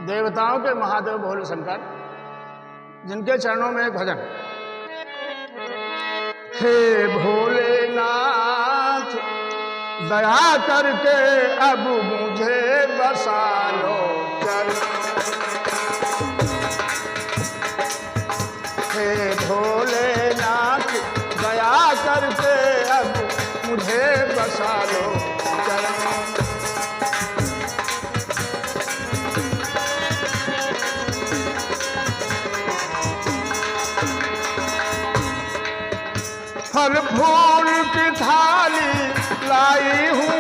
देवताओं के महादेव भोले शंकर, जिनके चरणों में एक भजन। हे भोलेनाथ दया करके अब मुझे बसा लो चरण। हे भोलेनाथ दया करके अब मुझे बसा लो चरण। फल फूल की थाली लाई हूँ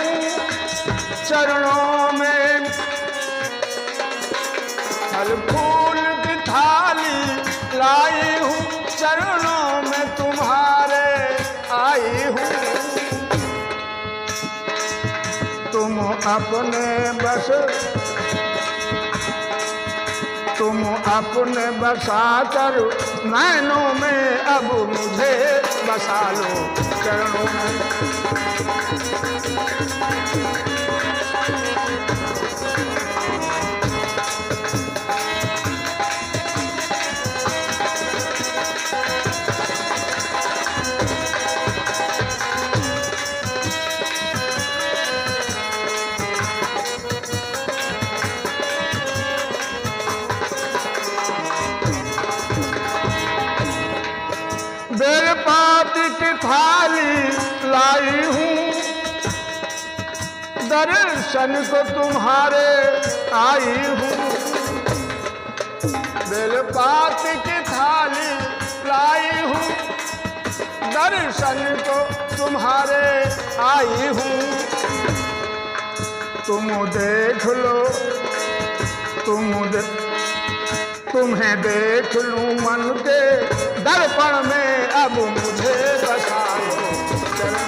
चरणों में, फल फूल की थाली लाई हूँ चरणों में तुम्हारे आई हूँ। तुम अपने बसा कर नैनों में अब मुझे बसा लो चरणों में। बेलपाती की थाली लाई हूँ दर्शन को तुम्हारे आई हूँ। बेलपाती की थाली लाई हूँ दर्शन को तुम्हारे आई हूँ। तुम देख लो तुम्हें देख लूं मन के दर्पण में अब मुझे बसा लो चरण।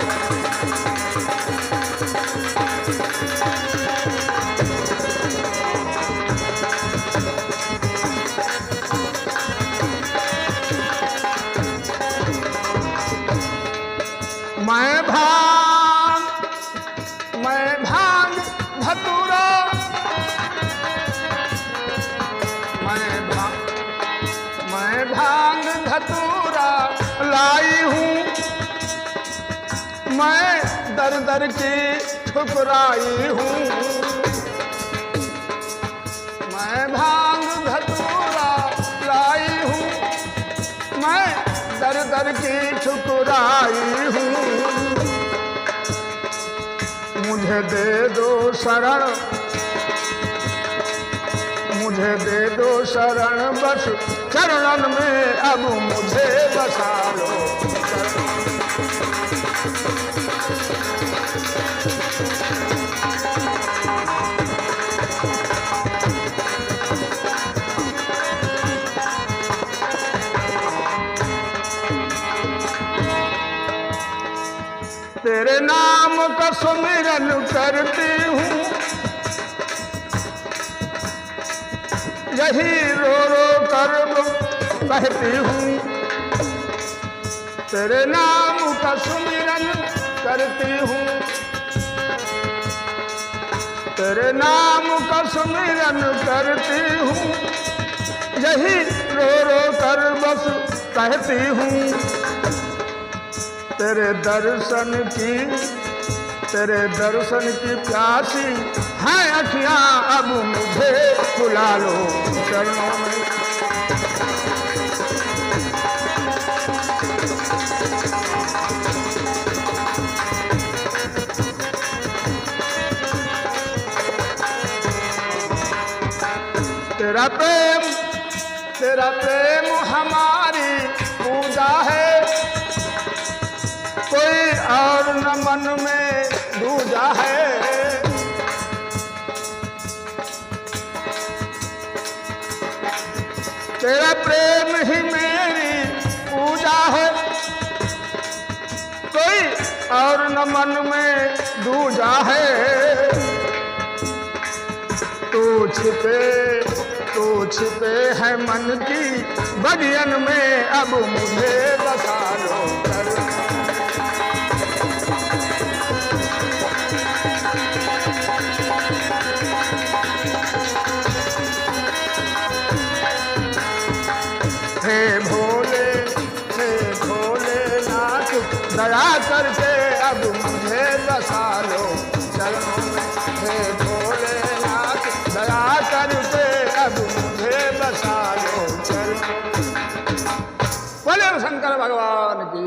मैं भांग धतूरा, मैं भांग धतूरा लाई हूँ। मैं दर दर की ठुकराई हूँ। मैं भांग धतूरा लाई हूँ। मैं दर दर की ठुकराई हूँ। मुझे दे दो शरण, मुझे दे दो शरण बस चरणन में अब मुझे बसा लो चरण। तेरे नाम का सुमिरन करती हूँ, यही रो रो कर कहती हूँ। तेरे नाम का सुमिरन करती हूँ, तेरे नाम का सुमिरन करती हूँ, यही रो रो कर बस कहती हूँ। तेरे दर्शन की प्यासी हैं अखियाँ अब मुझे बुला लो चरणों में। तेरा प्रेम हमारी पूजा है, कोई और न मन में दूजा है। तेरा प्रेम ही मेरी पूजा है, कोई और न मन में दूजा है। तू छिपे है मन की बगियन में अब मुझे बसा लो चरण। हे भोलेनाथ दया करके अब मुझे बसा लो चरणों में। हे भोलेनाथ दया करके अब मुझे बसा लो चरणों में। बोले शंकर भगवान की